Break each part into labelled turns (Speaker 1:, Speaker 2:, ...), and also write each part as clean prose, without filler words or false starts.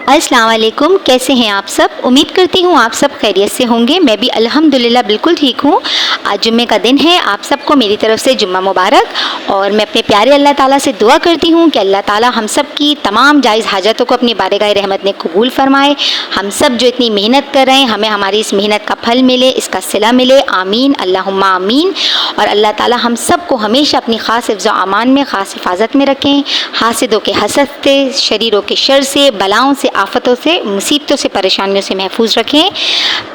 Speaker 1: अस्सलाम वालेकुम, कैसे हैं आप सब। उम्मीद करती हूँ आप सब खैरियत से होंगे। मैं भी अल्हम्दुलिल्लाह बिल्कुल ठीक हूँ। आज जुम्मे का दिन है, आप सबको मेरी तरफ से जुम्मा मुबारक। और मैं अपने प्यारे अल्लाह ताला से दुआ करती हूँ कि अल्लाह ताला हम सब की तमाम जायज़ हाजतों को अपनी बारगाह रहमत में कबूल फरमाए। हम सब जो इतनी मेहनत कर रहे हैं, हमें हमारी इस मेहनत का फल मिले, इसका सिला मिले। आमीन अल्लाहुम्मा आमीन। और अल्लाह ताला हम सब को हमेशा अपनी ख़ास हिफ्ज़ व अमान में, ख़ास हिफाजत में रखें। हासिदों के हसद से, शरीरों के शर से, बलाओं से, आफतों से, मुसीबतों से, परेशानियों से महफूज रखें।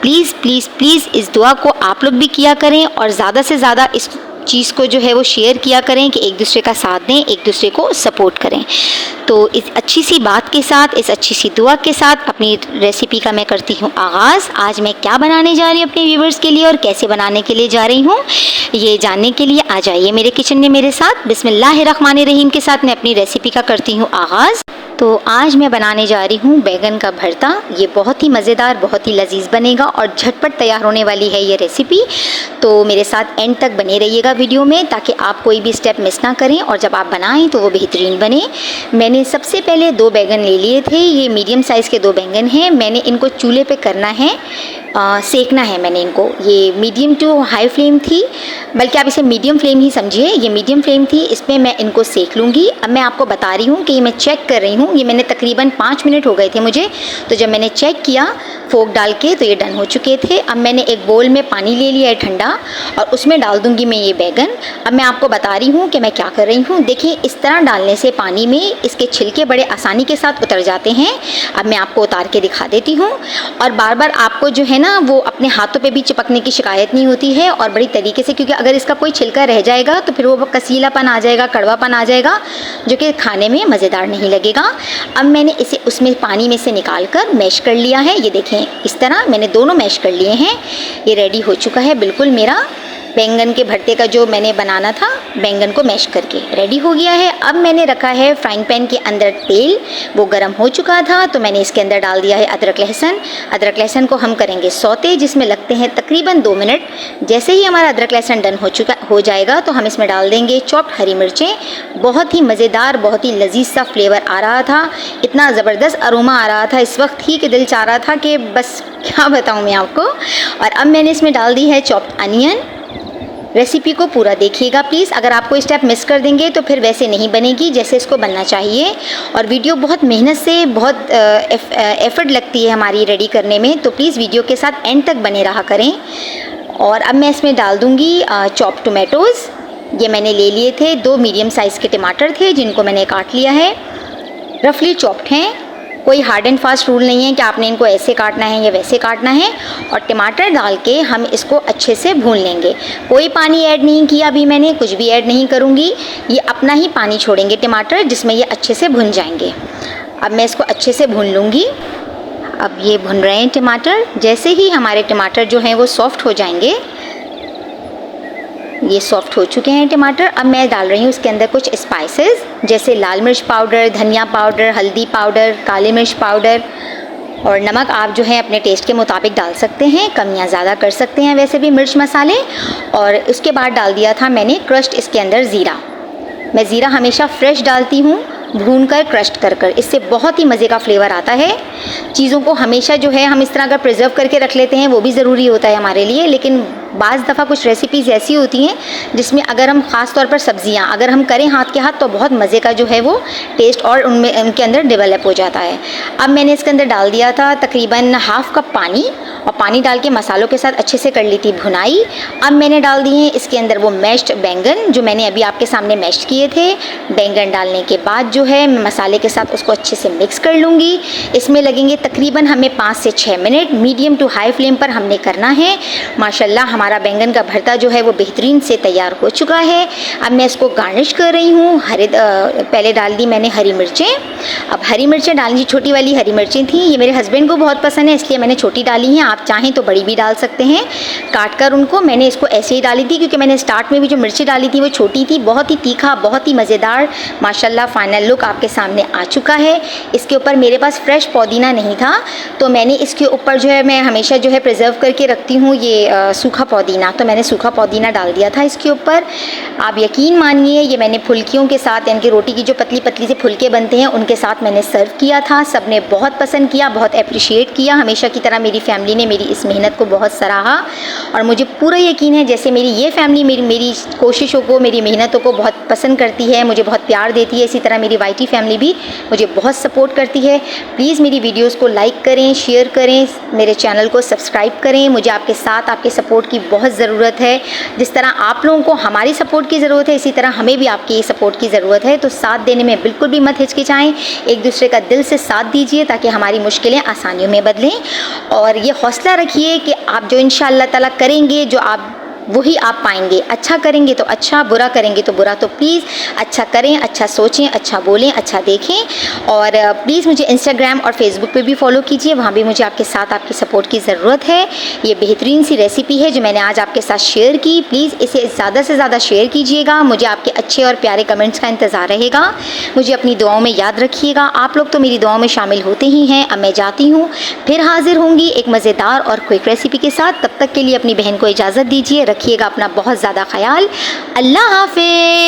Speaker 1: प्लीज़ प्लीज़ प्लीज़ इस दुआ को आप लोग भी किया करें और ज़्यादा से ज़्यादा इस चीज़ को जो है वो शेयर किया करें कि एक दूसरे का साथ दें, एक दूसरे को सपोर्ट करें। तो इस अच्छी सी बात के साथ, इस अच्छी सी दुआ के साथ अपनी रेसिपी का मैं करती हूँ आगाज़। आज मैं क्या बनाने जा रही हूँ अपने व्यूवर्स के लिए और कैसे बनाने के लिए जा रही हूँ, ये जानने के लिए आ जाइए मेरे किचन में मेरे साथ। बिस्मिल्लाहिर्रहमानिर्रहीम के साथ मैं अपनी रेसिपी का करती हूँ आगाज़। तो आज मैं बनाने जा रही हूँ बैगन का भरता। ये बहुत ही मज़ेदार, बहुत ही लजीज बनेगा और झटपट तैयार होने वाली है ये रेसिपी। तो मेरे साथ एंड तक बने रहिएगा वीडियो में, ताकि आप कोई भी स्टेप मिस ना करें और जब आप बनाएं तो वो बेहतरीन बने। मैंने सबसे पहले 2 बैगन ले लिए थे। ये मीडियम साइज़ के 2 बैंगन हैं। मैंने इनको चूल्हे पे करना है, सेकना है मैंने इनको। ये मीडियम टू हाई फ्लेम थी, बल्कि आप इसे मीडियम फ्लेम ही समझिए। ये मीडियम फ्लेम थी, इसमें मैं इनको सेक लूँगी। अब मैं आपको बता रही हूँ कि ये मैं चेक कर रही हूँ। ये मैंने तकरीबन 5 मिनट हो गए थे मुझे, तो जब मैंने चेक किया फोक डाल के तो ये डन हो चुके थे। अब मैंने एक बोल में पानी ले लिया है ठंडा और उसमें डाल दूँगी मैं ये बैगन। अब मैं आपको बता रही हूँ कि मैं क्या कर रही हूँ। देखिए, इस तरह डालने से पानी में इसके छिलके बड़े आसानी के साथ उतर जाते हैं। अब मैं आपको उतार के दिखा देती हूँ। और बार बार आपको जो है ना वो अपने हाथों पे भी चिपकने की शिकायत नहीं होती है, और बड़ी तरीके से, क्योंकि अगर इसका कोई छिलका रह जाएगा तो फिर वो कसीलापन आ जाएगा, कड़वापन आ जाएगा, जो कि खाने में मज़ेदार नहीं लगेगा। अब मैंने इसे उसमें पानी में से निकाल कर मैश कर लिया है। ये देखें, इस तरह मैंने दोनों मैश कर लिए हैं। ये रेडी हो चुका है बिल्कुल। मेरा बैंगन के भरते का जो मैंने बनाना था, बैंगन को मैश करके रेडी हो गया है। अब मैंने रखा है फ्राइंग पैन के अंदर तेल, वो गर्म हो चुका था तो मैंने इसके अंदर डाल दिया है अदरक लहसुन। अदरक लहसुन को हम करेंगे सौते, जिसमें लगते हैं तकरीबन 2 मिनट। जैसे ही हमारा अदरक लहसुन डन हो जाएगा तो हम इसमें डाल देंगे चॉप्ड हरी मिर्चें। बहुत ही मज़ेदार, बहुत ही लजीज सा फ्लेवर आ रहा था, इतना ज़बरदस्त अरोमा आ रहा था इस वक्त ही कि दिल चाह रहा था कि बस क्या बताऊँ मैं आपको। और अब मैंने इसमें डाल दी है चॉप्ड अनियन। रेसिपी को पूरा देखिएगा प्लीज़। अगर आप कोई स्टेप मिस कर देंगे तो फिर वैसे नहीं बनेगी जैसे इसको बनना चाहिए। और वीडियो बहुत मेहनत से, बहुत एफर्ट लगती है हमारी रेडी करने में, तो प्लीज़ वीडियो के साथ एंड तक बने रहा करें। और अब मैं इसमें डाल दूँगी चॉप टोमेटोज़। ये मैंने ले लिए थे, 2 मीडियम साइज़ के टमाटर थे जिनको मैंने काट लिया है, रफली चॉप्ड हैं। कोई हार्ड एंड फास्ट रूल नहीं है कि आपने इनको ऐसे काटना है या वैसे काटना है। और टमाटर डाल के हम इसको अच्छे से भून लेंगे। कोई पानी ऐड नहीं किया अभी मैंने, कुछ भी ऐड नहीं करूँगी। ये अपना ही पानी छोड़ेंगे टमाटर, जिसमें ये अच्छे से भुन जाएंगे। अब मैं इसको अच्छे से भून लूँगी। अब ये भुन रहे हैं टमाटर। जैसे ही हमारे टमाटर जो हैं वो सॉफ्ट हो जाएंगे, ये सॉफ्ट हो चुके हैं टमाटर। अब मैं डाल रही हूँ इसके अंदर कुछ स्पाइसेस, जैसे लाल मिर्च पाउडर, धनिया पाउडर, हल्दी पाउडर, काली मिर्च पाउडर, और नमक आप जो है अपने टेस्ट के मुताबिक डाल सकते हैं, कम या ज़्यादा कर सकते हैं वैसे भी मिर्च मसाले। और उसके बाद डाल दिया था मैंने क्रश्ड इसके अंदर ज़ीरा। मैं ज़ीरा हमेशा फ्रेश डालती हूँ, भून कर क्रश्ड कर कर, इससे बहुत ही मज़े का फ्लेवर आता है। चीज़ों को हमेशा जो है हम इस तरह अगर प्रिजर्व करके रख लेते हैं वो भी ज़रूरी होता है हमारे लिए, लेकिन बाज़ दफ़ा कुछ रेसिपीज़ ऐसी होती हैं जिसमें अगर हम ख़ास तौर पर सब्ज़ियाँ अगर हम करें हाथ के हाथ तो बहुत मज़े का जो है वो टेस्ट और उनमें उनके अंदर डेवलप हो जाता है। अब मैंने इसके अंदर डाल दिया था तकरीबन ½ कप पानी, और पानी डाल के मसालों के साथ अच्छे से कर ली थी भुनाई। अब मैंने डाल दिए हैं इसके अंदर वो मैश्ड बैंगन जो मैंने अभी आपके सामने मैश किए थे। बैंगन डालने के बाद जो है मैं मसाले के साथ उसको अच्छे से मिक्स कर लूँगी। इसमें लगेंगे तकरीबन हमें 5 से 6 minute, medium to high flame पर हमने करना है। माशाल्लाह हमारा बैंगन का भरता जो है वो बेहतरीन से तैयार हो चुका है। अब मैं इसको गार्निश कर रही हूँ। पहले डाल दी मैंने हरी मिर्चें। अब हरी मिर्चें डालनी, छोटी वाली हरी मिर्चें थी, ये मेरे हस्बैंड को बहुत पसंद है इसलिए मैंने छोटी डाली हैं। आप चाहें तो बड़ी भी डाल सकते हैं काट कर उनको। मैंने इसको ऐसे ही डाली थी क्योंकि मैंने स्टार्ट में भी जो मिर्ची डाली थी वो छोटी थी। बहुत ही तीखा, बहुत ही मज़ेदार। माशाल्लाह फाइनल लुक आपके सामने आ चुका है। इसके ऊपर मेरे पास फ्रेश पुदीना नहीं था तो मैंने इसके ऊपर जो है, मैं हमेशा जो है प्रिजर्व करके रखती हूँ ये सूखा पुदीना, तो मैंने सूखा पुदीना डाल दिया था इसके ऊपर। आप यकीन मानिए ये मैंने फुल्कियों के साथ, यानी कि रोटी की जो पतली पतली से फुलके बनते हैं उनके साथ मैंने सर्व किया था। सब ने बहुत पसंद किया, बहुत अप्रिशिएट किया। हमेशा की तरह मेरी फैमिली ने मेरी इस मेहनत को बहुत सराहा और मुझे पूरा यकीन है जैसे मेरी ये फैमिली मेरी कोशिशों को, मेरी मेहनतों को बहुत पसंद करती है, मुझे बहुत प्यार देती है, इसी तरह मेरी वाईटी फैमिली भी मुझे बहुत सपोर्ट करती है। प्लीज़ मेरी वीडियोस को लाइक करें, शेयर करें, मेरे चैनल को सब्सक्राइब करें। मुझे आपके साथ आपके सपोर्ट की बहुत ज़रूरत है। जिस तरह आप लोगों को हमारी सपोर्ट की ज़रूरत है, इसी तरह हमें भी आपकी सपोर्ट की ज़रूरत है। तो साथ देने में बिल्कुल भी मत हिचकिचाएँ, एक दूसरे का दिल से साथ दीजिए ताकि हमारी मुश्किलें आसानियों में बदलें। और ये हौसला रखिए कि आप जो इंशाअल्लाह ताला करेंगे, जो आप वही आप पाएंगे। अच्छा करेंगे तो अच्छा, बुरा करेंगे तो बुरा। तो प्लीज़ अच्छा करें, अच्छा सोचें, अच्छा बोलें, अच्छा देखें। और प्लीज़ मुझे इंस्टाग्राम और फेसबुक पे भी फॉलो कीजिए, वहाँ भी मुझे आपके साथ आपकी सपोर्ट की ज़रूरत है। ये बेहतरीन सी रेसिपी है जो मैंने आज आपके साथ शेयर की। प्लीज़ इसे ज़्यादा से ज़्यादा शेयर कीजिएगा। मुझे आपके अच्छे और प्यारे कमेंट्स का इंतज़ार रहेगा। मुझे अपनी दुआओं में याद रखिएगा। आप लोग तो मेरी दुआओं में शामिल होते ही हैं। अब मैं जाती हूँ, फिर हाजिर होंगी एक मज़ेदार और क्विक रेसिपी के साथ। तब तक के लिए अपनी बहन को इजाज़त दीजिए। रखिएगा अपना बहुत ज़्यादा ख्याल। अल्लाह हाफ़िज़।